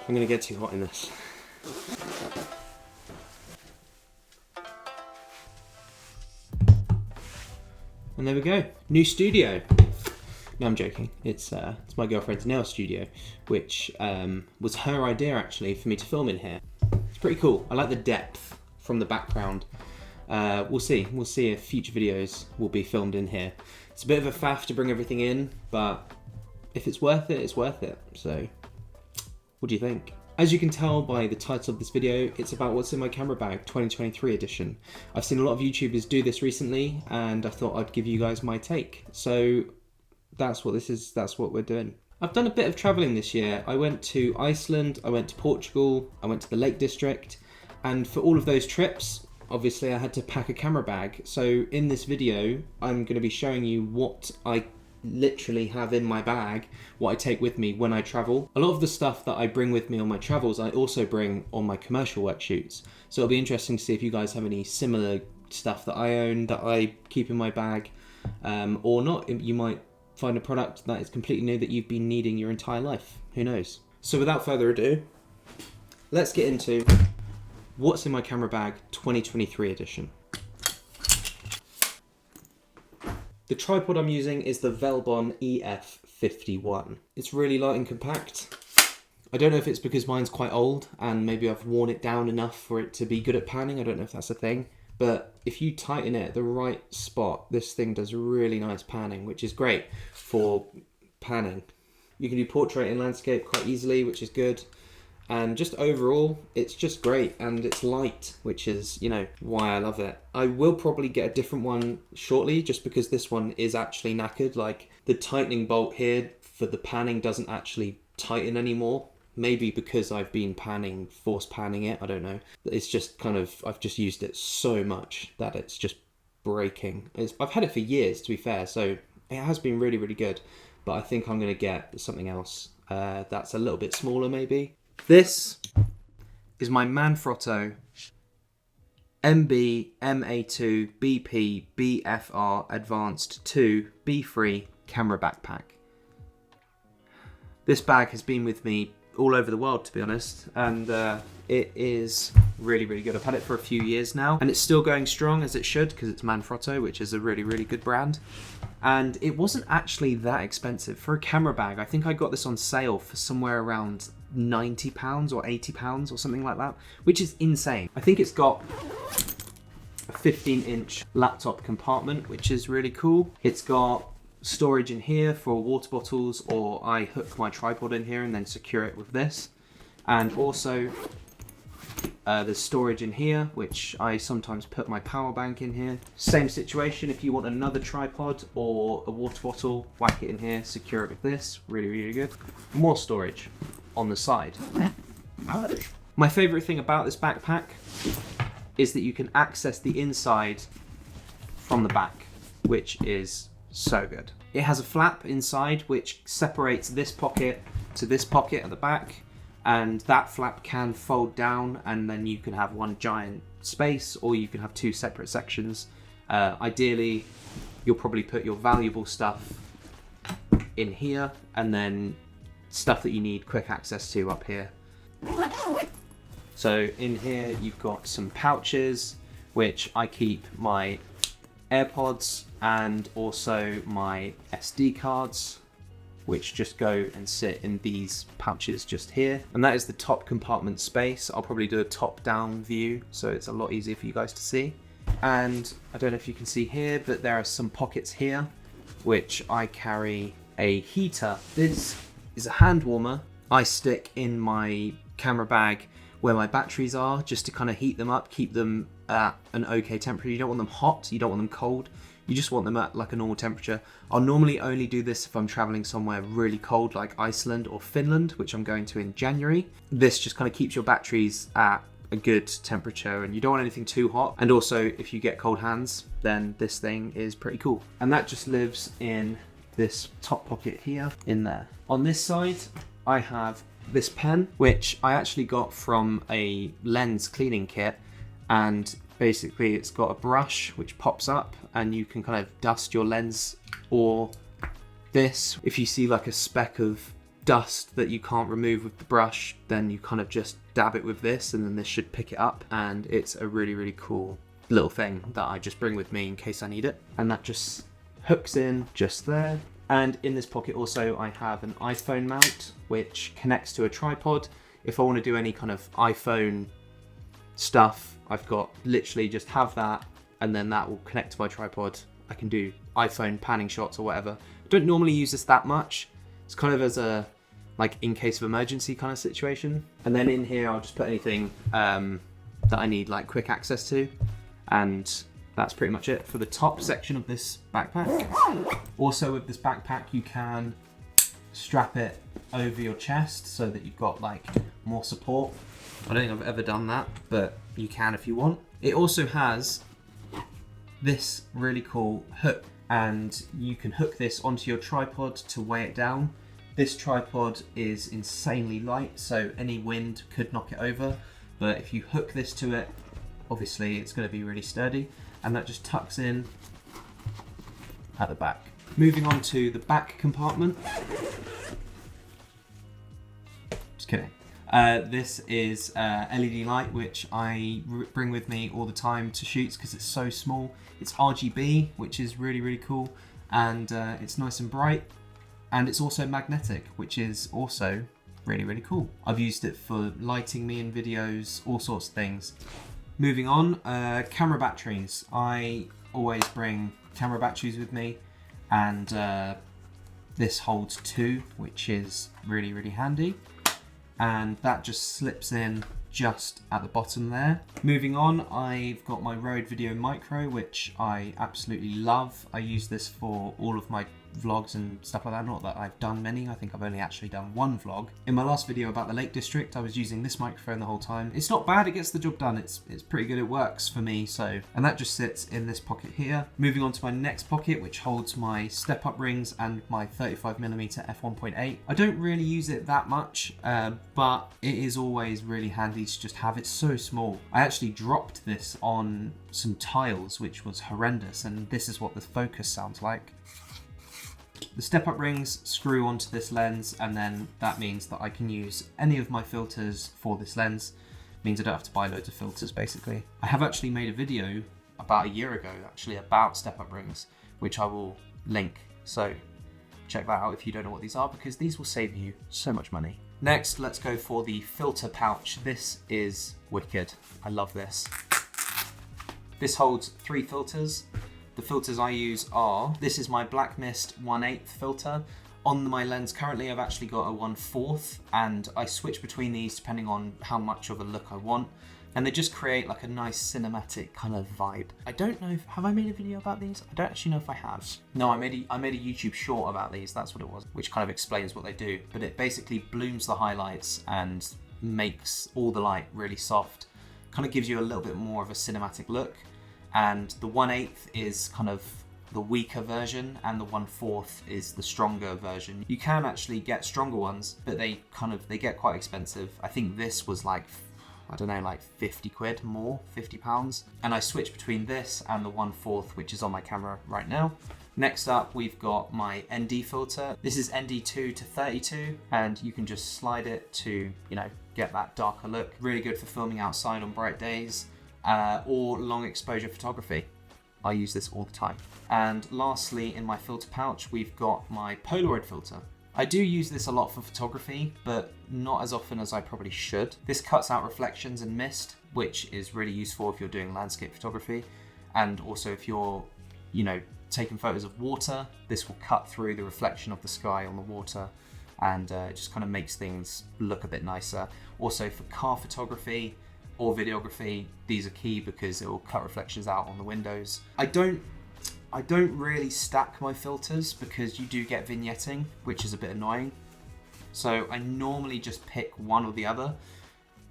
I'm gonna get too hot in this. And there we go, new studio. No, I'm joking. It's my girlfriend's nail studio, which was her idea actually for me to film in here. It's pretty cool. I like the depth from the background. We'll see if future videos will be filmed in here. It's a bit of a faff to bring everything in, but if it's worth it, it's worth it. So, what do you think? As you can tell by the title of this video, it's about what's in my camera bag 2023 edition. I've seen a lot of YouTubers do this recently, and I thought I'd give you guys my take. So that's what this is, that's what we're doing. I've done a bit of traveling this year. I went to Iceland, I went to Portugal, I went to the Lake District, and for all of those trips, obviously I had to pack a camera bag. So in this video, I'm going to be showing you what I literally have in my bag, what I take with me when I travel. A lot of the stuff that I bring with me on my travels, I also bring on my commercial work shoots. So it'll be interesting to see if you guys have any similar stuff that I own, that I keep in my bag, or not. You might find a product that is completely new that you've been needing your entire life. Who knows? So without further ado, let's get into what's in my camera bag 2023 edition. The tripod I'm using is the Velbon EF51. It's really light and compact. I don't know if it's because mine's quite old and maybe I've worn it down enough for it to be good at panning. I don't know if that's a thing. But if you tighten it at the right spot, this thing does really nice panning, which is great for panning. You can do portrait and landscape quite easily, which is good. And just overall, it's just great, and it's light, which is, you know, why I love it. I will probably get a different one shortly, just because this one is actually knackered. Like, the tightening bolt here for the panning doesn't actually tighten anymore. Maybe because I've been force panning it, I don't know. It's just kind of, I've just used it so much that it's just breaking. I've had it for years, to be fair, so it has been really, really good. But I think I'm going to get something else that's a little bit smaller, maybe. This is my Manfrotto MB MA2 BP BFR Advanced 2 B3 camera backpack. This bag has been with me all over the world, to be honest, and it is really, really good. I've had it for a few years now, and it's still going strong, as it should, because it's Manfrotto, which is a really, really good brand. And it wasn't actually that expensive for a camera bag. I think I got this on sale for somewhere around £90 or £80 or something like that, which is insane. I think it's got a 15-inch laptop compartment, which is really cool. It's got storage in here for water bottles, or I hook my tripod in here and then secure it with this. And also there's storage in here, which I sometimes put my power bank in here. Same situation, if you want another tripod or a water bottle, whack it in here, secure it with this. Really, really good. More storage on the side. My favorite thing about this backpack is that you can access the inside from the back, which is so good. It has a flap inside which separates this pocket to this pocket at the back, and that flap can fold down, and then you can have one giant space, or you can have two separate sections. Ideally, you'll probably put your valuable stuff in here, and then stuff that you need quick access to up here. So in here you've got some pouches, which I keep my AirPods and also my SD cards, which just go and sit in these pouches just here. And that is the top compartment space. I'll probably do a top-down view, so it's a lot easier for you guys to see. And I don't know if you can see here, but there are some pockets here, which I carry a heater. This is a hand warmer I stick in my camera bag where my batteries are, just to kind of heat them up, keep them at an okay temperature. You don't want them hot, you don't want them cold. You just want them at like a normal temperature. I'll normally only do this if I'm traveling somewhere really cold like Iceland or Finland, which I'm going to in January. This just kind of keeps your batteries at a good temperature, and you don't want anything too hot. And also, if you get cold hands, then this thing is pretty cool. And that just lives in this top pocket here, in there. On this side, I have this pen, which I actually got from a lens cleaning kit, and basically it's got a brush which pops up and you can kind of dust your lens, or this, if you see like a speck of dust that you can't remove with the brush, then you kind of just dab it with this, and then this should pick it up. And it's a really, really cool little thing that I just bring with me in case I need it. And that just hooks in just there. And in this pocket also I have an iPhone mount which connects to a tripod. If I want to do any kind of iPhone stuff, I've got literally just have that, and then that will connect to my tripod. I can do iPhone panning shots or whatever. I don't normally use this that much. It's kind of as a, like, in case of emergency kind of situation. And then in here I'll just put anything that I need like quick access to, and that's pretty much it for the top section of this backpack. Also with this backpack you can strap it over your chest so that you've got like more support. I don't think I've ever done that, but you can if you want. It also has this really cool hook, and you can hook this onto your tripod to weigh it down. This tripod is insanely light, so any wind could knock it over, but if you hook this to it, obviously it's going to be really sturdy, and that just tucks in at the back. Moving on to the back compartment. Just kidding. This is LED light, which I bring with me all the time to shoots because it's so small. It's RGB, which is really, really cool, and it's nice and bright, and it's also magnetic, which is also really, really cool. I've used it for lighting me in videos, all sorts of things. Moving on, camera batteries. I always bring camera batteries with me, and this holds 2, which is really, really handy. And that just slips in just at the bottom there. Moving on, I've got my Rode Video Micro, which I absolutely love. I use this for all of my vlogs and stuff like that. Not that I've done many, I think I've only actually done one vlog. In my last video about the Lake District, I was using this microphone the whole time. It's not bad, it gets the job done. It's pretty good, it works for me, so. And that just sits in this pocket here. Moving on to my next pocket, which holds my step-up rings and my 35mm f1.8. I don't really use it that much, but it is always really handy to just have it so small. I actually dropped this on some tiles, which was horrendous, and this is what the focus sounds like. The step-up rings screw onto this lens, and then that means that I can use any of my filters for this lens. It means I don't have to buy loads of filters, basically. I have actually made a video about a year ago, actually, about step-up rings, which I will link. So check that out if you don't know what these are, because these will save you so much money. Next, let's go for the filter pouch. This is wicked. I love this. This holds 3 filters. The filters I use are, this is my Black Mist 1/8 filter. On my lens currently I've actually got a 1/4, and I switch between these depending on how much of a look I want. And they just create like a nice cinematic kind of vibe. I don't know if, have I made a video about these? I don't actually know if I have. No, I made a YouTube short about these, that's what it was, which kind of explains what they do. But it basically blooms the highlights and makes all the light really soft. Kind of gives you a little bit more of a cinematic look. And the 1/8 is kind of the weaker version, and the 1/4 is the stronger version. You can actually get stronger ones, but they get quite expensive. I think this was like, I don't know, like 50 quid more, 50 pounds. And I switch between this and the 1/4, which is on my camera right now. Next up, we've got my ND filter. This is ND2 to 32, and you can just slide it to, you know, get that darker look. Really good for filming outside on bright days. Or long exposure photography. I use this all the time. And lastly, in my filter pouch, we've got my Polaroid filter. I do use this a lot for photography, but not as often as I probably should. This cuts out reflections and mist, which is really useful if you're doing landscape photography. And also if you're, you know, taking photos of water, this will cut through the reflection of the sky on the water, and it just kind of makes things look a bit nicer. Also for car photography, or videography, these are key because it will cut reflections out on the windows. I don't really stack my filters because you do get vignetting, which is a bit annoying. So I normally just pick one or the other.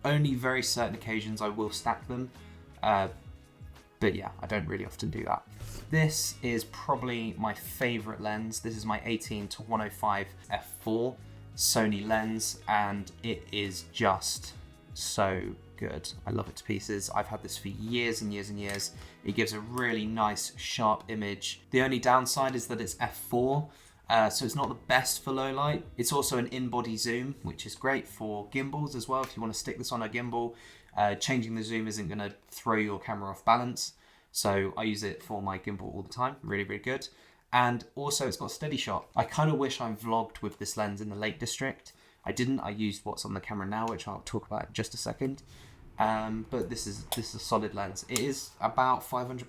Only very certain occasions I will stack them. But yeah, I don't really often do that. This is probably my favorite lens. This is my 18 to 105 f4 Sony lens, and it is just so good. I love it to pieces. I've had this for years and years and years. It gives a really nice sharp image. The only downside is that it's f4, So it's not the best for low light. It's also an in-body zoom, which is great for gimbals as well. If you want to stick this on a gimbal, changing the zoom isn't going to throw your camera off balance. So I use it for my gimbal all the time. Really, really good. And also it's got steady shot. I kind of wish I vlogged with this lens in the Lake District. I didn't. I used what's on the camera now, which I'll talk about in just a second. But this is a solid lens. It is about £500,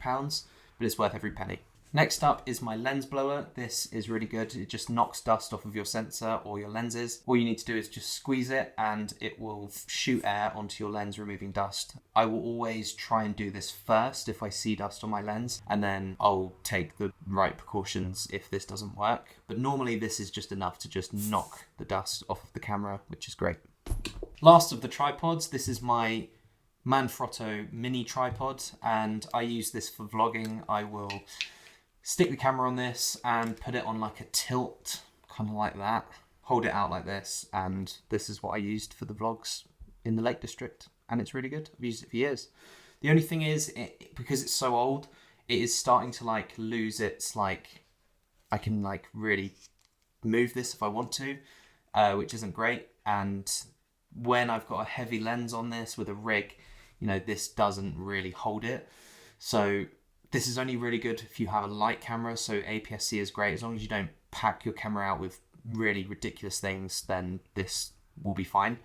but it's worth every penny. Next up is my lens blower. This is really good. It just knocks dust off of your sensor or your lenses. All you need to do is just squeeze it and it will shoot air onto your lens, removing dust. I will always try and do this first if I see dust on my lens, and then I'll take the right precautions if this doesn't work. But normally this is just enough to just knock the dust off of the camera, which is great. Last of the tripods, this is my Manfrotto mini tripod, and I use this for vlogging. I will stick the camera on this and put it on like a tilt, kind of like that. Hold it out like this, and this is what I used for the vlogs in the Lake District, and it's really good. I've used it for years. The only thing is, because it's so old, it is starting to like lose its like, I can like really move this if I want to, which isn't great. And when I've got a heavy lens on this with a rig, you know, this doesn't really hold it. So this is only really good if you have a light camera, so APS-C is great. As long as you don't pack your camera out with really ridiculous things, then this will be fine.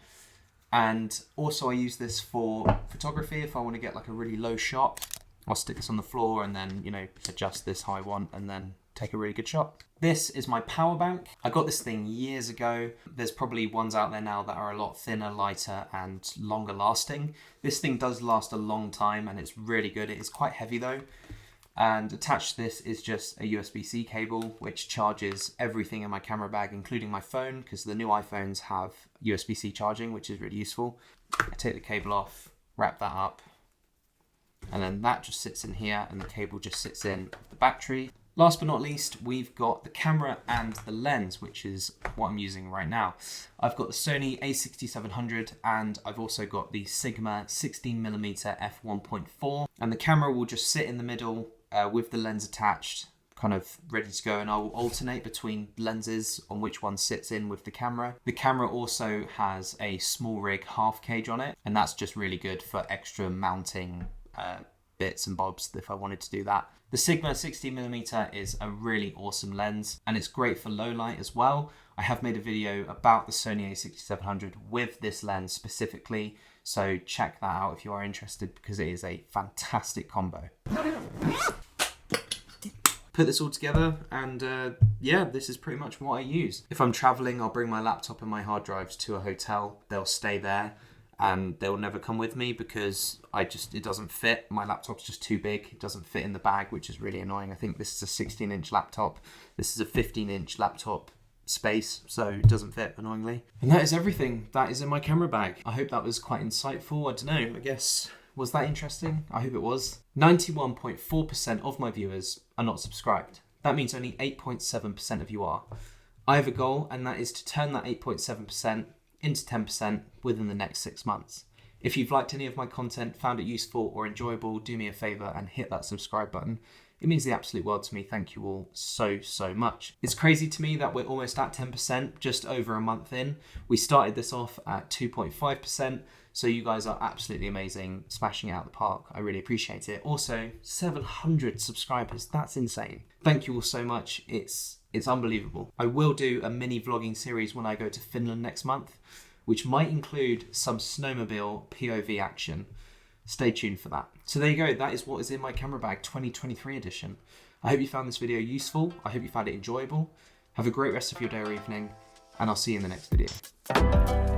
And also I use this for photography. If I want to get like a really low shot, I'll stick this on the floor and then, you know, adjust this how I want and then take a really good shot. This is my power bank. I got this thing years ago. There's probably ones out there now that are a lot thinner, lighter, and longer lasting. This thing does last a long time and it's really good. It is quite heavy though. And attached to this is just a USB-C cable, which charges everything in my camera bag, including my phone, because the new iPhones have USB-C charging, which is really useful. I take the cable off, wrap that up, and then that just sits in here, and the cable just sits in the battery. Last but not least, we've got the camera and the lens, which is what I'm using right now. I've got the Sony a6700 and I've also got the Sigma 16mm f1.4, and the camera will just sit in the middle with the lens attached, kind of ready to go, and I will alternate between lenses on which one sits in with the camera. The camera also has a small rig half cage on it, and that's just really good for extra mounting bits and bobs if I wanted to do that. The Sigma 16mm is a really awesome lens, and it's great for low light as well. I have made a video about the Sony a6700 with this lens specifically, so check that out if you are interested, because it is a fantastic combo. Put this all together, and yeah, this is pretty much what I use. If I'm traveling, I'll bring my laptop and my hard drives to a hotel. They'll stay there and they'll never come with me because it doesn't fit. My laptop's just too big. It doesn't fit in the bag, which is really annoying. I think this is a 16-inch laptop. This is a 15-inch laptop space, so it doesn't fit, annoyingly. And that is everything that is in my camera bag. I hope that was quite insightful. I don't know, I guess, was that interesting? I hope it was. 91.4% of my viewers are not subscribed. That means only 8.7% of you are. I have a goal, and that is to turn that 8.7% into 10% within the next 6 months. If you've liked any of my content, found it useful or enjoyable, do me a favor and hit that subscribe button. It means the absolute world to me. Thank you all so, so much. It's crazy to me that we're almost at 10%, just over a month in. We started this off at 2.5%, so you guys are absolutely amazing, smashing it out the park. I really appreciate it. Also, 700 subscribers, that's insane. Thank you all so much. It's unbelievable. I will do a mini vlogging series when I go to Finland next month, which might include some snowmobile POV action. Stay tuned for that. So there you go, that is what is in my camera bag 2023 edition. I hope you found this video useful. I hope you found it enjoyable. Have a great rest of your day or evening, and I'll see you in the next video.